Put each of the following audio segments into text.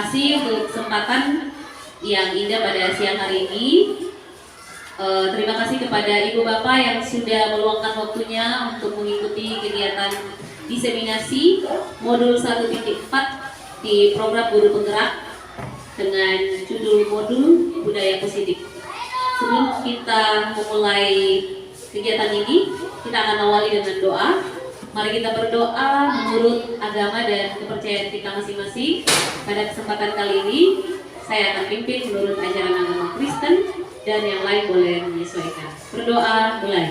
kasih untuk kesempatan yang indah pada siang hari ini. Terima kasih kepada Ibu Bapak yang sudah meluangkan waktunya untuk mengikuti kegiatan diseminasi modul 1.4 di program Guru Penggerak dengan judul modul Budaya Positif. Sebelum kita memulai kegiatan ini, kita akan awali dengan doa. Mari kita berdoa menurut agama dan kepercayaan kita masing-masing. Pada kesempatan kali ini, saya akan pimpin menurut ajaran agama Kristen dan yang lain boleh menyesuaikan. Berdoa mulai.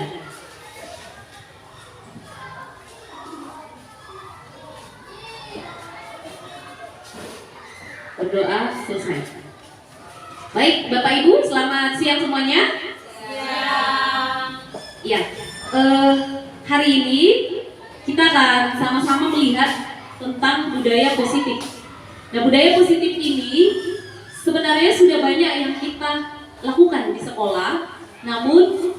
Berdoa selesai. Baik, Bapak Ibu, selamat siang semuanya. Ya, hari ini kita akan sama-sama melihat tentang budaya positif. Nah, budaya positif ini sebenarnya sudah banyak yang kita lakukan di sekolah, namun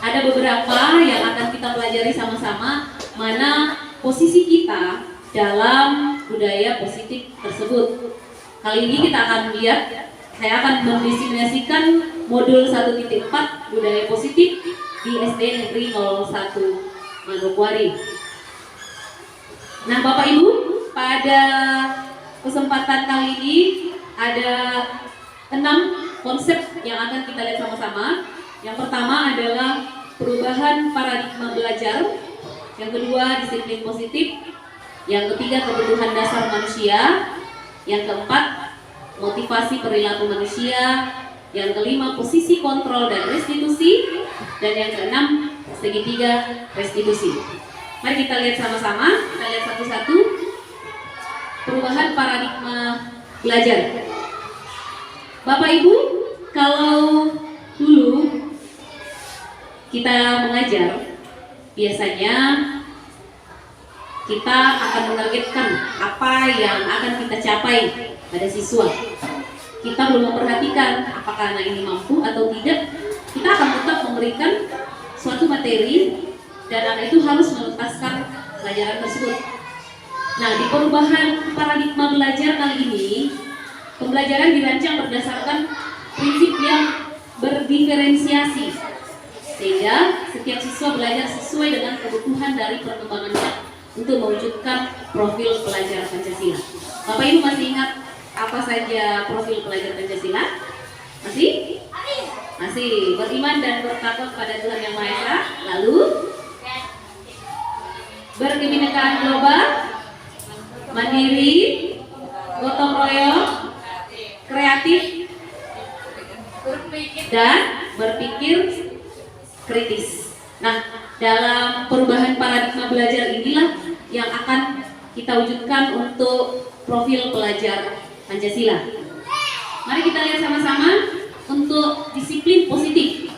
ada beberapa yang akan kita pelajari sama-sama mana posisi kita dalam budaya positif tersebut. Kali ini kita akan lihat, saya akan mendiseminasikan modul 1.4 budaya positif di SD Negeri 01 Manokwari. Nah, Bapak Ibu, pada kesempatan kali ini ada 6 konsep yang akan kita lihat sama-sama. Yang pertama adalah perubahan paradigma belajar. Yang kedua, disiplin positif. Yang ketiga, kebutuhan dasar manusia. Yang keempat, motivasi perilaku manusia. Yang kelima, posisi kontrol dan restitusi. Dan yang keenam, segitiga restitusi. Mari kita lihat sama-sama. Kita lihat satu-satu. Perubahan paradigma belajar. Bapak Ibu, kalau dulu kita mengajar, biasanya kita akan menargetkan apa yang akan kita capai pada siswa. Kita belum memperhatikan apakah anak ini mampu atau tidak. Kita akan tetap memberikan suatu materi dan anak itu harus menuntaskan pelajaran tersebut. Nah, di perubahan paradigma belajar kali ini, pembelajaran dirancang berdasarkan prinsip yang berdiferensiasi, sehingga setiap siswa belajar sesuai dengan kebutuhan dari perkembangannya untuk mewujudkan profil pelajar Pancasila. Bapak Ibu masih ingat apa saja profil pelajar Pancasila? Masih? Masih. Beriman dan bertakwa pada Tuhan Yang Maha Esa. Lalu berkebinekaan global, mandiri, gotong royong, kreatif, dan berpikir kritis. Nah, dalam perubahan paradigma belajar inilah yang akan kita wujudkan untuk profil pelajar Pancasila. Mari kita lihat sama-sama untuk disiplin positif.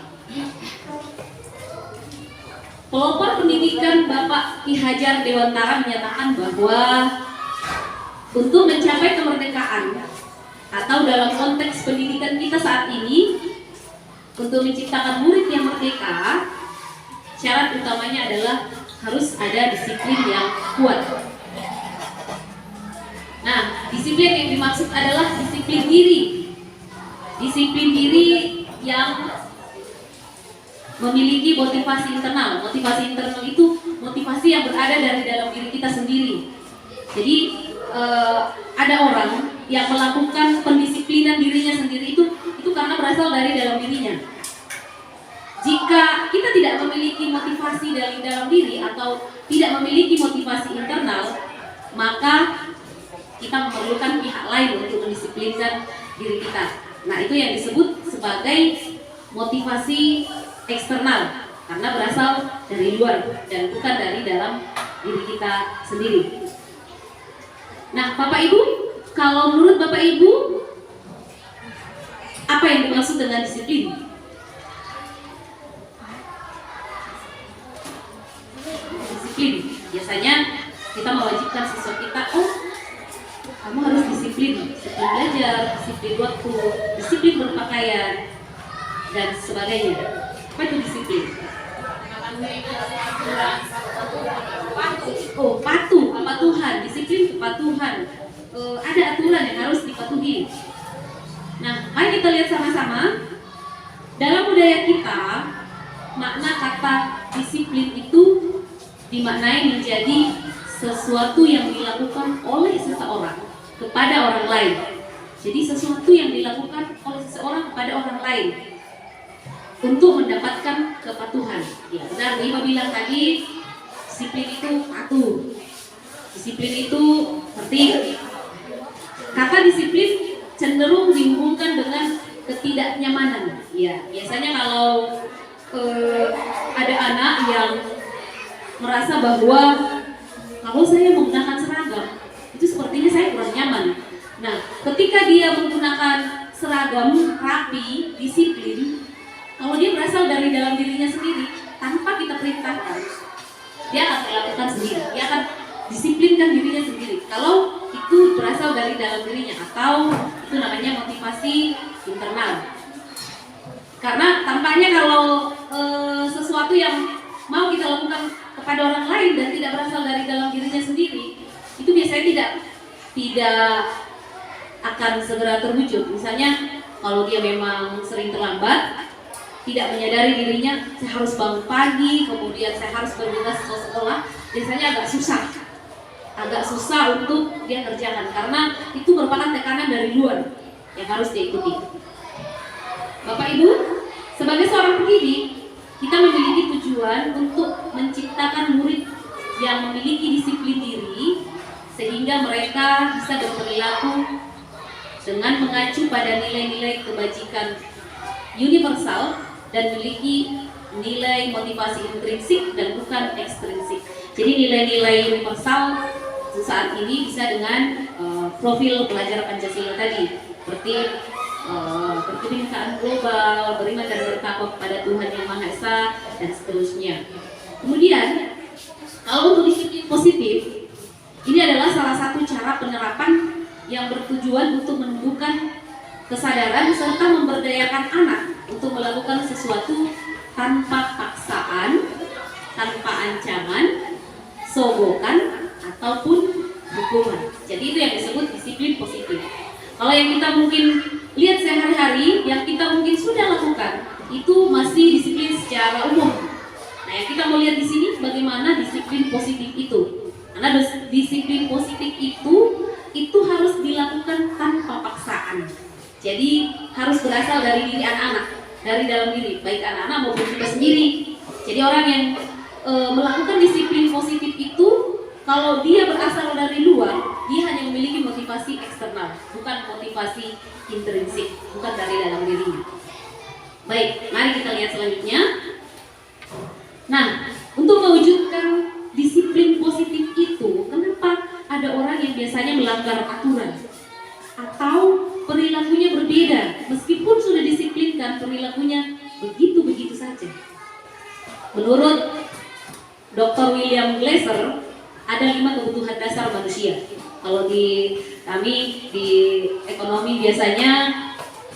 Pelopor pendidikan Bapak Ki Hajar Dewantara menyatakan bahwa untuk mencapai kemerdekaan atau dalam konteks pendidikan kita saat ini, untuk menciptakan murid yang merdeka, syarat utamanya adalah harus ada disiplin yang kuat. Nah, disiplin yang dimaksud adalah disiplin diri. Disiplin diri yang memiliki motivasi internal. Motivasi internal itu motivasi yang berada dari dalam diri kita sendiri. Jadi ada orang yang melakukan pendisiplinan dirinya sendiri itu karena berasal dari dalam dirinya. Jika kita tidak memiliki motivasi dari dalam diri atau tidak memiliki motivasi internal, maka kita memerlukan pihak lain untuk mendisiplinkan diri kita. Nah, itu yang disebut sebagai motivasi eksternal karena berasal dari luar dan bukan dari dalam diri kita sendiri. Nah, Bapak Ibu, kalau menurut Bapak Ibu, apa yang dimaksud dengan disiplin? Disiplin, biasanya kita mewajibkan siswa kita, kamu harus disiplin belajar, disiplin waktu, disiplin berpakaian, dan sebagainya. Apa itu disiplin? Patuh, kepatuhan, disiplin kepatuhan. ada aturan yang harus dipatuhi. Nah, mari kita lihat sama-sama. Dalam budaya kita, makna kata disiplin itu dimaknai menjadi sesuatu yang dilakukan oleh seseorang kepada orang lain. Jadi sesuatu yang dilakukan oleh seseorang kepada orang lain untuk mendapatkan kepatuhan. Ya benar, Ibu bilang tadi, disiplin itu patuh, disiplin itu tertib. Kata disiplin cenderung dihubungkan dengan ketidaknyamanan. Ya, biasanya kalau ada anak yang merasa bahwa kalau saya menggunakan seragam itu sepertinya saya kurang nyaman. Nah, ketika dia menggunakan seragam rapi, disiplin, kalau dia berasal dari dalam dirinya sendiri tanpa kita perintahkan, dia akan melakukan sendiri, dia akan disiplinkan dirinya sendiri. Kalau itu berasal dari dalam dirinya, atau itu namanya motivasi internal. Karena tampaknya kalau sesuatu yang mau kita lakukan kepada orang lain dan tidak berasal dari dalam dirinya sendiri, itu biasanya tidak akan segera terwujud. Misalnya kalau dia memang sering terlambat, tidak menyadari dirinya, saya harus bangun pagi, kemudian saya harus bergegas ke sekolah, biasanya agak susah untuk dia kerjakan karena itu merupakan tekanan dari luar yang harus diikuti. Bapak Ibu, sebagai seorang pendidik, kita memiliki tujuan untuk menciptakan murid yang memiliki disiplin diri sehingga mereka bisa berperilaku dengan mengacu pada nilai-nilai kebajikan universal dan memiliki nilai motivasi intrinsik dan bukan ekstrinsik. Jadi nilai-nilai universal saat ini bisa dengan profil pelajar Pancasila tadi, seperti kebinekaan global, beriman dan bertakwa kepada Tuhan Yang Maha Esa, dan seterusnya. Kemudian, kalau untuk disiplin positif, ini adalah salah satu cara penerapan yang bertujuan untuk menumbuhkan kesadaran serta memberdayakan anak untuk melakukan sesuatu tanpa paksaan, tanpa ancaman, sogokan, ataupun hukuman. Jadi itu yang disebut disiplin positif. Kalau yang kita mungkin lihat sehari-hari, yang kita mungkin sudah lakukan, itu masih disiplin secara umum. Nah, yang kita mau lihat di sini bagaimana disiplin positif itu. Karena disiplin positif itu harus dilakukan tanpa paksaan. Jadi harus berasal dari diri anak-anak, dari dalam diri, baik anak-anak maupun kita sendiri. Jadi orang yang melakukan disiplin positif itu, kalau dia berasal dari luar, dia hanya memiliki motivasi eksternal, bukan motivasi intrinsik, bukan dari dalam dirinya. Baik, mari kita lihat selanjutnya. Nah, untuk mewujudkan disiplin positif itu, kenapa ada orang yang biasanya melanggar aturan atau perilakunya berbeda, meskipun sudah disiplinkan, perilakunya begitu-begitu saja? Menurut Dr. William Glasser, ada 5 kebutuhan dasar manusia. Kalau di kami di ekonomi biasanya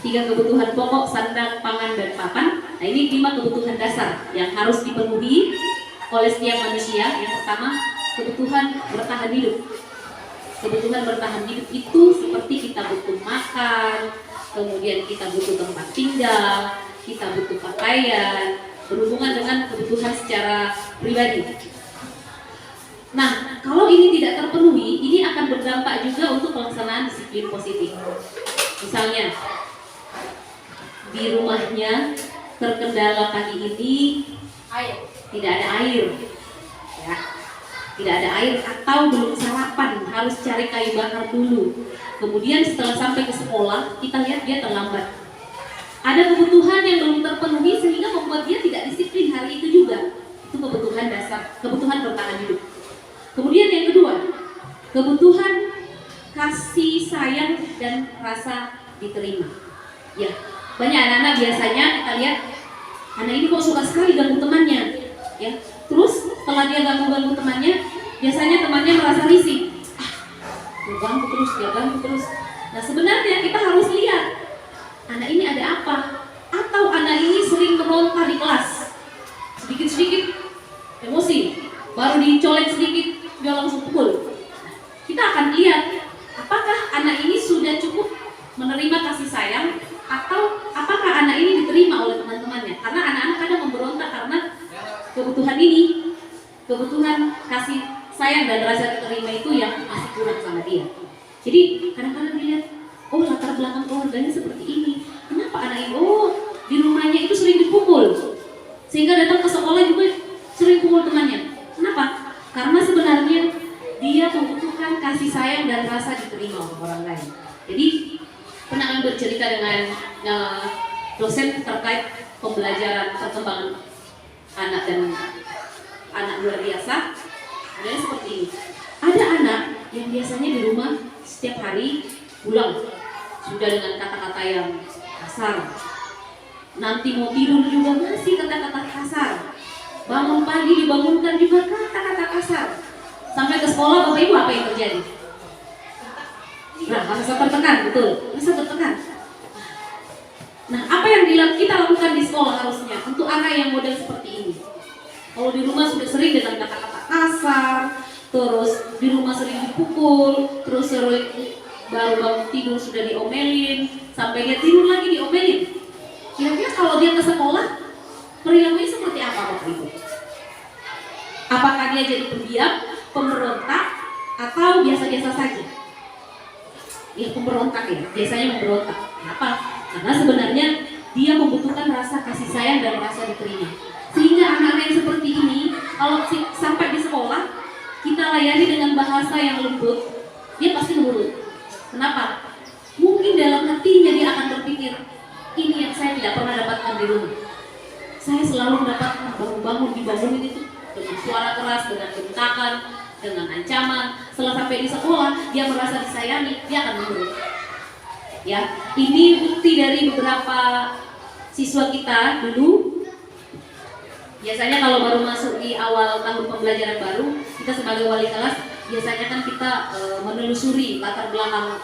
3 kebutuhan pokok, sandang, pangan, dan papan. Nah, ini 5 kebutuhan dasar yang harus dipenuhi oleh setiap manusia. Yang pertama, kebutuhan bertahan hidup. Kebutuhan bertahan hidup itu seperti kita butuh makan, kemudian kita butuh tempat tinggal, kita butuh pakaian, berhubungan dengan kebutuhan secara pribadi. Nah, kalau ini tidak terpenuhi, ini akan berdampak juga untuk pelaksanaan disiplin positif. Misalnya, di rumahnya terkendala pagi ini tidak ada air, ya, tidak ada air atau belum sarapan, harus cari kayu bakar dulu. Kemudian setelah sampai ke sekolah, kita lihat dia terlambat. Ada kebutuhan yang belum terpenuhi sehingga membuat dia tidak disiplin hari itu juga. Itu kebutuhan dasar, kebutuhan bertahan hidup. Kemudian yang kedua, kebutuhan kasih sayang dan rasa diterima. Ya, banyak anak-anak biasanya kita lihat, anak ini kok suka sekali ganggu temannya, ya. Terus setelah dia ganggu temannya, biasanya temannya merasa risih. Dia ganggu terus. Nah, sebenarnya kita harus lihat, anak ini ada apa? Atau anak ini sering meronta di kelas, sedikit-sedikit emosi, baru dicolek sedikit dia langsung pukul. Kita akan lihat apakah anak ini sudah cukup menerima kasih sayang, atau apakah anak ini diterima oleh teman-temannya? Karena anak-anak kadang memberontak karena kebutuhan ini, kebutuhan kasih sayang dan rasa diterima itu yang masih kurang sama dia. Jadi kadang-kadang dilihat, oh latar belakang keluarganya seperti ini, kenapa anak ini, oh di rumahnya itu sering dipukul, sehingga datang ke sekolah juga sering pukul temannya. Kenapa? Karena sebenarnya dia membutuhkan kasih sayang dan rasa diterima oleh orang lain. Jadi pernah kami bercerita dengan dosen terkait pembelajaran perkembangan anak dan anak luar biasa. Adanya seperti ini. Ada anak yang biasanya di rumah setiap hari pulang sudah dengan kata-kata yang kasar. Nanti mau tidur juga masih kata-kata kasar. Bangun pagi dibangunkan juga kata-kata kasar. Sampai ke sekolah Bapak Ibu apa yang terjadi? Nah, rasa tertekan, betul. Rasa tertekan. Nah, apa yang kita lakukan di sekolah harusnya untuk anak yang model seperti ini? Kalau di rumah sudah sering dengan kata-kata kasar, terus di rumah sering dipukul, terus sering baru bangun tidur sudah diomelin, sampai dia tidur lagi diomelin. Kira-kira kalau dia ke sekolah, perilakunya seperti apa Bapak Ibu? Apakah dia jadi pendiam, pemberontak, atau biasa-biasa saja? Ya pemberontak ya, biasanya memberontak. Kenapa? Karena sebenarnya dia membutuhkan rasa kasih sayang dan rasa diterima. Sehingga anak-anak yang seperti ini, kalau sampai di sekolah, kita layani dengan bahasa yang lembut, dia pasti nurut. Kenapa? Mungkin dalam hatinya dia akan berpikir, ini yang saya tidak pernah dapatkan di rumah. Saya selalu mendapatkan bangun-bangun dibangunin itu dengan suara keras, dengan bentakan, dengan ancaman. Setelah sampai di sekolah, dia merasa disayangi, dia akan menurut. Ya, ini bukti dari beberapa siswa kita dulu. Biasanya kalau baru masuk di awal tahun pembelajaran baru, kita sebagai wali kelas biasanya kan kita menelusuri latar belakang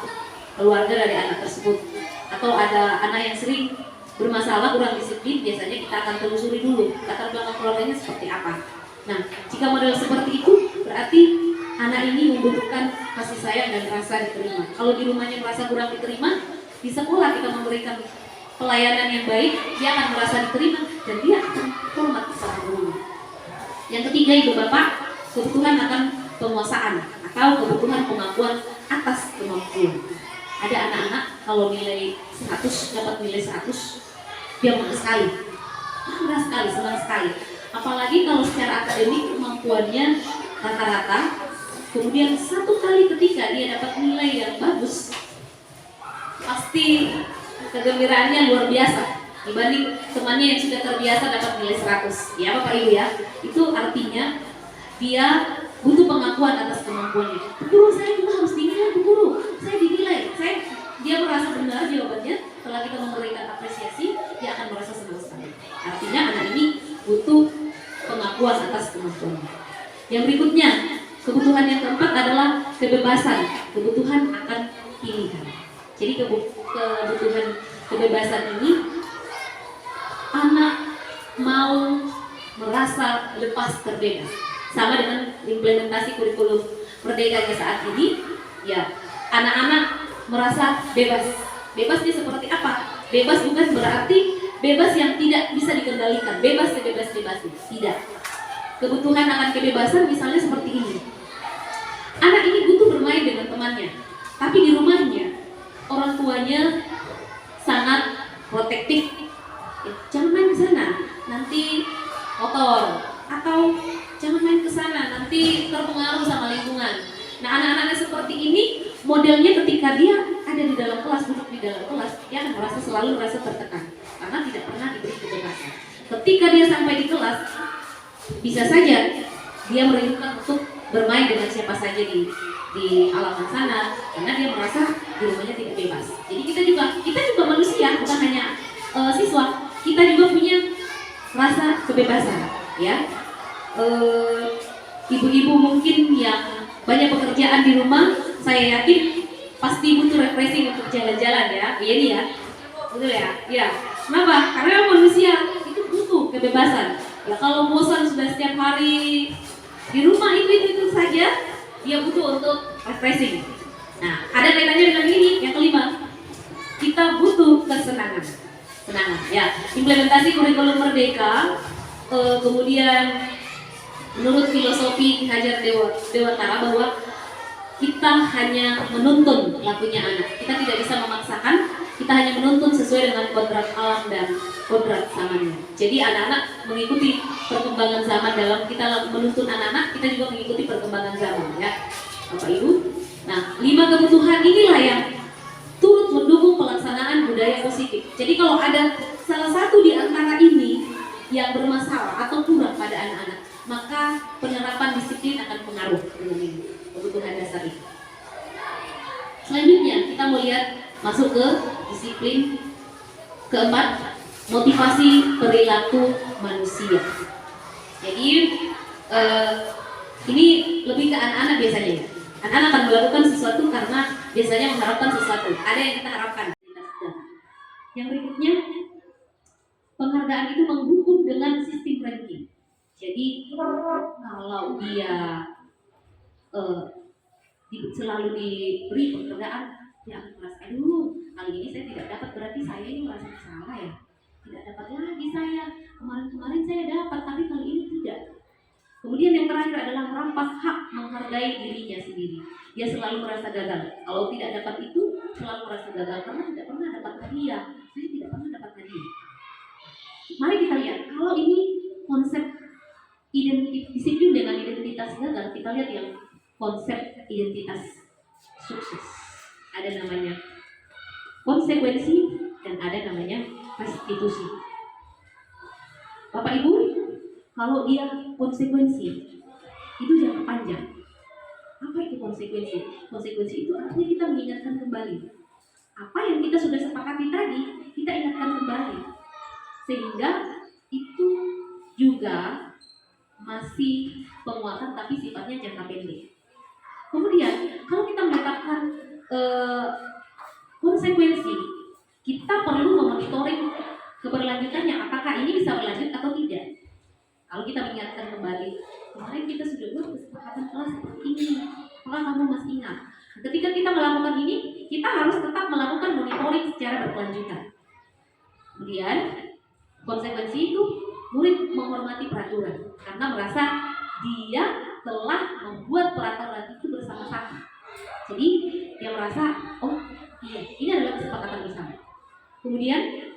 keluarga dari anak tersebut. Atau ada anak yang sering bermasalah, kurang disiplin, biasanya kita akan telusuri dulu latar belakang keluarganya seperti apa. Nah, jika model seperti itu, berarti anak ini membutuhkan kasih sayang dan rasa diterima. Kalau di rumahnya merasa kurang diterima, di sekolah kita memberikan pelayanan yang baik, dia akan merasa diterima dan dia akan hormat sama gurunya. Yang ketiga, Ibu Bapak, kebutuhan akan penguasaan atau kebutuhan pengakuan atas kemampuan. Ada anak-anak kalau nilai 100, dapat nilai 100, dia bangga sekali, senang sekali. Apalagi kalau secara akademik kemampuannya rata-rata, kemudian satu kali ketika dia dapat nilai yang bagus, pasti kegembiraannya luar biasa dibanding temannya yang sudah terbiasa dapat nilai 100. Ya Bapak Ibu ya, itu artinya dia butuh pengakuan atas kemampuannya. Bu Guru, saya juga harus dinilai, Bu Guru, saya dinilai. Dia merasa benar jawabannya. Setelah kita memberikan apresiasi, dia akan merasa senang sekali. Artinya anak ini butuh pengakuan atas kemampuannya. Yang berikutnya, kebutuhan yang keempat adalah kebebasan. Kebutuhan akan pilihan. Jadi kebutuhan kebebasan ini, anak mau merasa lepas terbebas. Sama dengan implementasi kurikulum merdekanya saat ini, ya anak-anak merasa bebas. Bebasnya seperti apa? Bebas bukan berarti bebas yang tidak bisa dikendalikan, bebas sebebas-bebasnya. Tidak. Kebutuhan akan kebebasan misalnya seperti ini. Anak ini butuh bermain dengan temannya, tapi di rumahnya orang tuanya sangat protektif. Jangan main ke sana, nanti kotor. Atau jangan main ke sana, nanti terpengaruh sama lingkungan. Nah, anak-anak seperti ini modelnya ketika dia ada di dalam kelas, duduk di dalam kelas, dia akan selalu merasa tertekan karena tidak pernah diberi kebebasan. Ketika dia sampai di kelas, bisa saja dia merindukan untuk bermain dengan siapa saja di halaman sana karena dia merasa di rumahnya tidak bebas. Jadi kita juga manusia, bukan hanya siswa, kita juga punya rasa kebebasan, ya. Ibu-ibu mungkin yang banyak pekerjaan di rumah, saya yakin pasti butuh refreshing untuk jalan-jalan ya. Iya nih ya, betul ya? Ya. Kenapa? Karena manusia itu butuh kebebasan. Ya kalau bosan sudah setiap hari di rumah itu saja, dia butuh untuk refreshing. Nah, ada kaitannya dengan ini. Yang kelima, kita butuh kesenangan. Senangan, ya. Implementasi kurikulum merdeka, kemudian menurut filosofi Ki Hajar Dewantara bahwa kita hanya menuntun lakunya anak. Kita tidak bisa memaksakan, kita hanya menuntun sesuai dengan kodrat alam dan kodrat zamannya. Jadi anak-anak mengikuti perkembangan zaman. Dalam kita menuntun anak-anak, kita juga mengikuti perkembangan zaman, ya Bapak Ibu. Nah, 5 kebutuhan inilah yang turut mendukung pelaksanaan budaya positif. Jadi kalau ada salah satu di antara ini yang bermasalah atau kurang pada anak-anak, maka penerapan disiplin akan pengaruh dengan ini, kebutuhan dasar itu. Selanjutnya kita mau lihat masuk ke disiplin keempat, motivasi perilaku manusia. Jadi ini lebih ke anak-anak biasanya. Anak-anak akan melakukan sesuatu karena biasanya mengharapkan sesuatu. Ada yang kita harapkan. Yang berikutnya, penghargaan itu menghukum dengan sistem ranking. Jadi kalau dia selalu diberi penghargaan, dia akan merasa, aduh, kali ini saya tidak dapat, berarti saya ini merasa bersalah ya. Tidak dapat lagi saya, kemarin-kemarin saya dapat, tapi kali ini tidak. Kemudian yang terakhir adalah merampas hak menghargai dirinya sendiri. Dia selalu merasa gagal. Kalau tidak dapat itu, selalu merasa gagal karena tidak pernah dapat hadiah. Saya tidak pernah dapat hadiah. Mari kita lihat, kalau ini konsep disiplin dengan identitas gagal, kita lihat yang konsep identitas sukses. Ada namanya konsekuensi dan ada namanya restitusi. Bapak Ibu, kalau dia konsekuensi itu jangka panjang. Apa itu konsekuensi? Konsekuensi itu artinya kita mengingatkan kembali apa yang kita sudah sepakati tadi, kita ingatkan kembali, sehingga itu juga masih penguatan tapi sifatnya jangka pendek. Kemudian kalau kita menetapkan konsekuensi, kita perlu memonitoring keberlanjutannya, apakah ini bisa berlanjut atau tidak. Kalau kita mengingatkan kembali, kemarin kita sudah buat kesepakatan kelas seperti ini, apakah kamu masih ingat? Ketika kita melakukan ini, kita harus tetap melakukan monitoring secara berkelanjutan. Kemudian konsekuensi itu, murid menghormati peraturan karena merasa dia telah membuat peraturan itu bersama-sama. Jadi dia merasa, oh iya, ini adalah kesepakatan bersama. Kemudian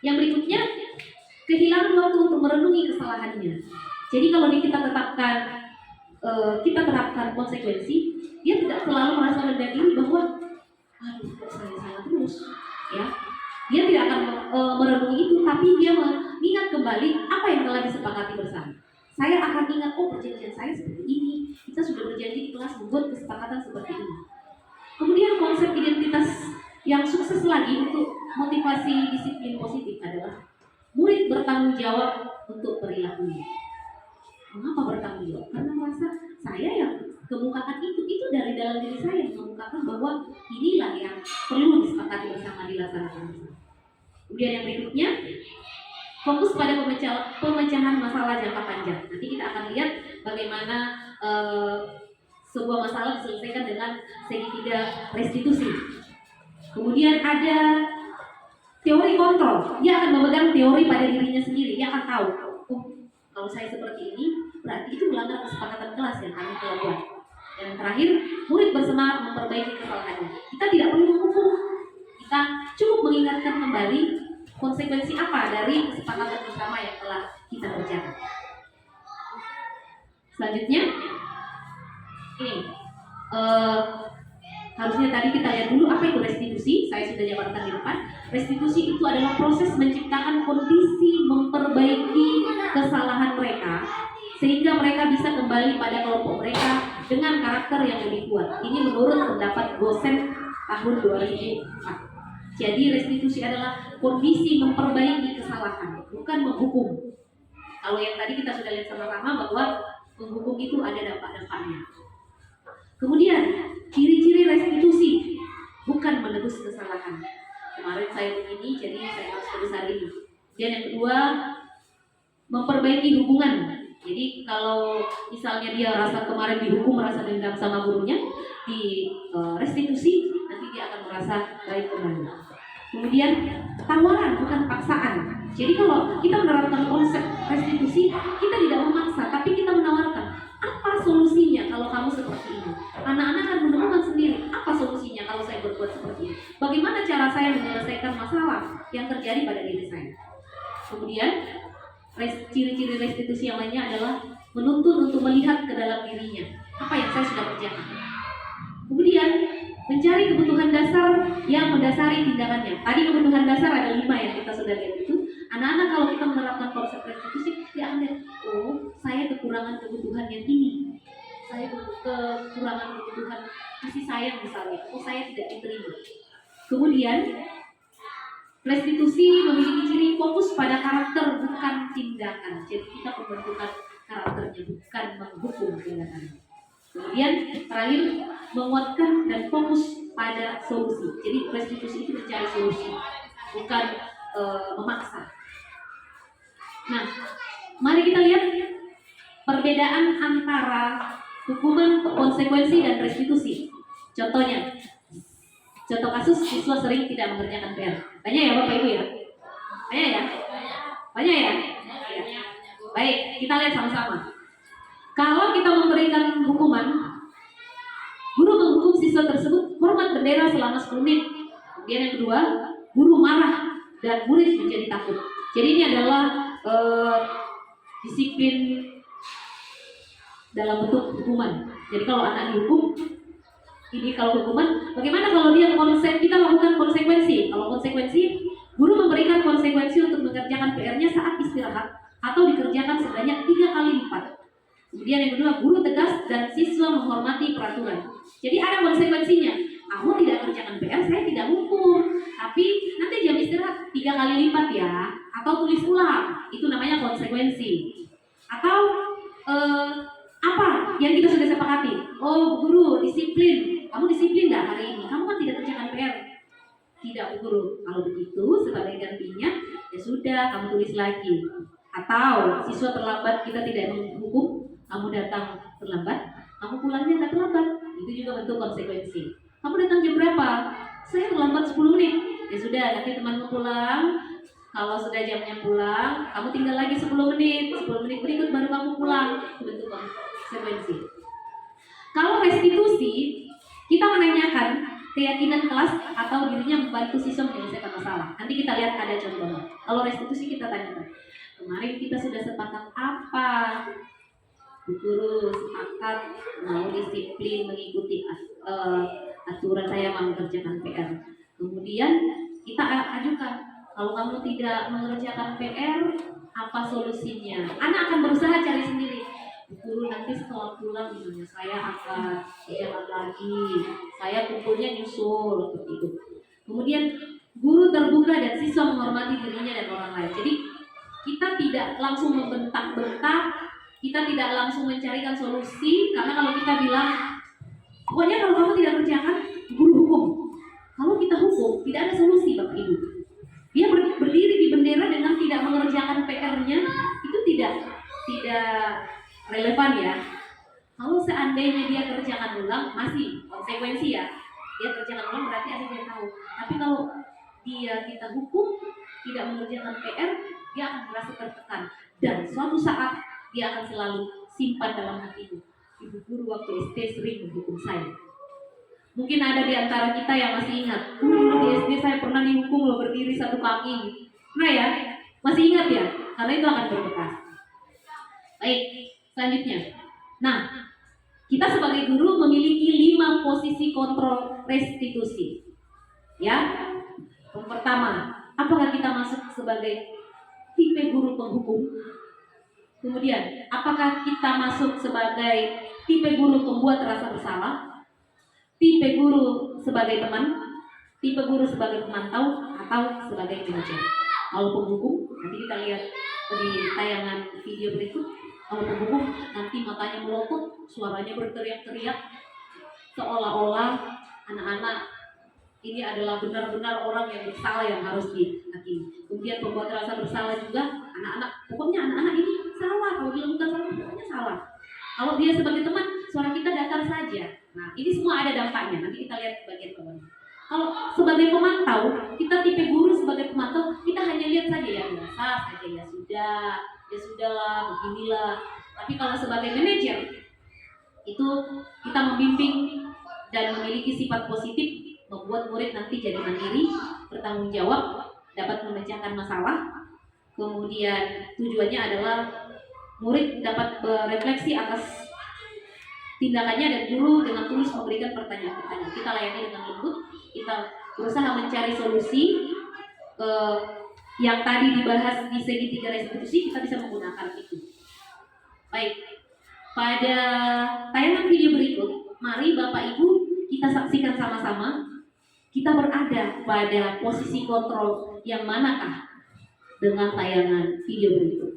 yang berikutnya, kehilangan waktu untuk merenungi kesalahannya. Jadi kalau kita tetapkan, kita terapkan konsekuensi, dia tidak selalu merasa rendah diri bahwa, aduh, kok saya salah terus, ya. Dia tidak akan merenungi itu, tapi dia mengingat kembali apa yang telah disepakati bersama. Saya akan ingat, oh perjanjian saya seperti ini, kita sudah berjanji di kelas membuat kesepakatan seperti ini. Kemudian konsep identitas yang sukses lagi untuk motivasi disiplin positif adalah murid bertanggung jawab untuk perilakunya. Mengapa bertanggung jawab? Karena merasa saya yang kemukakan itu dari dalam diri saya yang mengemukakan bahwa inilah yang perlu disepakati bersama, dilaksanakan bersama. Kemudian yang berikutnya, fokus pada pemecahan masalah jangka panjang. Nanti kita akan lihat bagaimana sebuah masalah diselesaikan dengan segitiga restitusi. Kemudian ada teori kontrol. Dia akan memegang teori pada dirinya sendiri. Dia akan tahu, oh kalau saya seperti ini, berarti itu melanggar kesepakatan kelas yang kami telah buat. Dan yang terakhir, murid bersemangat memperbaiki kesalahannya. Kita tidak perlu menghukum. Kita cukup mengingatkan kembali konsekuensi apa dari kesepakatan bersama yang telah kita kerjakan. Selanjutnya, ini harusnya tadi kita lihat dulu apa itu restitusi. Saya sudah jabarkan di depan. Restitusi itu adalah proses menciptakan kondisi memperbaiki kesalahan mereka sehingga mereka bisa kembali pada kelompok mereka dengan karakter yang lebih kuat. Ini menurut pendapat dosen tahun 2004. Jadi restitusi adalah kondisi memperbaiki kesalahan, bukan menghukum. Kalau yang tadi kita sudah lihat sama-sama bahwa menghukum itu ada dampak-dampaknya. Kemudian ciri-ciri restitusi bukan menebus kesalahan. Kemarin saya begini, jadi saya harus sebesar ini. Dan yang kedua, memperbaiki hubungan. Jadi kalau misalnya dia rasa kemarin dihukum, merasa dendam sama gurunya, restitusi, nanti dia akan merasa baik kembali. Kemudian tawaran bukan paksaan. Jadi kalau kita menerapkan konsep restitusi, kita tidak memaksa, tapi kita menawarkan apa solusinya kalau kamu seperti ini. Anak-anak akan menemukan sendiri apa solusinya kalau saya berbuat seperti ini. Bagaimana cara saya menyelesaikan masalah yang terjadi pada diri saya. Kemudian ciri-ciri restitusi yang lainnya adalah menuntun untuk melihat ke dalam dirinya apa yang saya sudah kerjakan. Kemudian mencari kebutuhan dasar yang mendasari tindakannya. Tadi kebutuhan dasar ada 5 yang kita sudah lihat itu. Anak-anak kalau kita menerapkan konsep restitusi, dia akan lihat, oh saya kekurangan kebutuhan yang ini, saya kekurangan kebutuhan kasih sayang misalnya, oh saya tidak diterima. Kemudian restitusi memiliki ciri fokus pada karakter bukan tindakan. Jadi kita pembentukan karakternya bukan menghukum tindakannya. Kemudian terakhir menguatkan dan fokus pada solusi. Jadi restitusi itu mencari solusi, bukan memaksa. Nah, mari kita lihat perbedaan antara hukuman, konsekuensi, dan restitusi. Contohnya, contoh kasus siswa sering tidak mengerjakan PR. Banyak ya Bapak Ibu ya? Banyak ya? Banyak ya? Baik, kita lihat sama-sama. Kalau kita memberikan hukuman, guru menghukum siswa tersebut hormat bendera selama 10 menit. Kemudian yang kedua, guru marah dan murid menjadi takut. Jadi ini adalah disiplin dalam bentuk hukuman. Jadi kalau anak dihukum, ini kalau hukuman, bagaimana kalau dia kita lakukan konsekuensi? Kalau konsekuensi, guru memberikan konsekuensi untuk mengerjakan PR-nya saat istirahat atau dikerjakan sebanyak 3 kali lipat. Kemudian yang kedua, guru tegas dan siswa menghormati peraturan. Jadi ada konsekuensinya. Kamu tidak kerjakan PR, saya tidak hukum. Tapi nanti jam istirahat 3 kali lipat ya. Atau tulis ulang. Itu namanya konsekuensi. Atau apa yang kita sudah sepakati? Oh guru, disiplin. Kamu disiplin nggak hari ini? Kamu kan tidak kerjakan PR. Tidak guru. Kalau begitu sebagai gantinya, ya sudah kamu tulis lagi. Atau siswa terlambat, kita tidak menghukum. Kamu datang terlambat, kamu pulangnya nggak terlambat, itu juga bentuk konsekuensi. Kamu datang jam berapa? Saya terlambat 10 menit. Ya sudah, nanti temanmu pulang. Kalau sudah jamnya pulang, kamu tinggal lagi 10 menit. 10 menit berikut baru kamu pulang. Itu bentuk konsekuensi. Kalau restitusi, kita menanyakan keyakinan kelas atau dirinya membantu siswa menyelesaikan masalah. Nanti kita lihat ada contohnya. Kalau restitusi kita tanyakan, kemarin kita sudah sepakat apa? Guru sepakat mau disiplin mengikuti aturan saya mau mengerjakan PR. Kemudian kita ajukan, kalau kamu tidak mengerjakan PR, apa solusinya? Anak akan berusaha cari sendiri. Guru nanti setelah pulang misalnya saya akan kerjakan lagi, saya kumpulnya nyusul seperti itu. Kemudian guru terbuka dan siswa menghormati dirinya dan orang lain. Jadi kita tidak langsung membentak-bentak, kita tidak langsung mencarikan solusi, karena kalau kita bilang pokoknya kalau kamu tidak kerjakan, guru hukum. Kalau kita hukum, tidak ada solusi Bapak Ibu. Dia berdiri di bendera dengan tidak mengerjakan PR-nya, itu tidak relevan ya. Kalau seandainya dia kerjakan ulang, masih konsekuensi ya. Dia kerjakan ulang berarti ada yang tahu. Tapi kalau kita hukum, tidak mengerjakan PR, dia akan merasa tertekan. Dan suatu saat dia akan selalu simpan dalam hatinya. Ibu guru waktu SD sering menghukum saya. Mungkin ada di antara kita yang masih ingat, dulu di SD saya pernah dihukum loh berdiri satu kaki. Nah ya, masih ingat ya? Karena itu akan berbekas. Baik, selanjutnya. Nah, kita sebagai guru memiliki 5 posisi kontrol restitusi. Ya, yang pertama, apakah kita masuk sebagai tipe guru penghukum? Kemudian, apakah kita masuk sebagai tipe guru pembuat rasa bersalah? Tipe guru sebagai teman? Tipe guru sebagai pemantau? Atau sebagai manajer? Kalau penghukum, nanti kita lihat di tayangan video berikut. Kalau penghukum, nanti matanya melotot, suaranya berteriak-teriak, seolah-olah anak-anak ini adalah benar-benar orang yang bersalah yang harus dihakimi. Kemudian pembuat rasa bersalah juga, anak-anak, pokoknya anak-anak ini salah, kalau bilang bukan salah, pokoknya salah. Kalau dia sebagai teman, suara kita datar saja. Nah, ini semua ada dampaknya. Nanti kita lihat bagian bawahnya. Kalau sebagai pemantau, kita tipe guru sebagai pemantau, kita hanya lihat saja ya biasa saja, ya sudahlah, beginilah. Tapi kalau sebagai manajer, itu kita membimbing dan memiliki sifat positif, membuat murid nanti jadi mandiri, bertanggung jawab, dapat memecahkan masalah. Kemudian tujuannya adalah murid dapat berefleksi atas tindakannya dan guru dengan tulus memberikan pertanyaan-pertanyaan. Kita layani dengan lembut, kita berusaha mencari solusi yang tadi dibahas di segitiga restitusi, kita bisa menggunakan itu. Baik, pada tayangan video berikut, mari Bapak Ibu kita saksikan sama-sama. Kita berada pada posisi kontrol yang manakah dengan tayangan video berikut.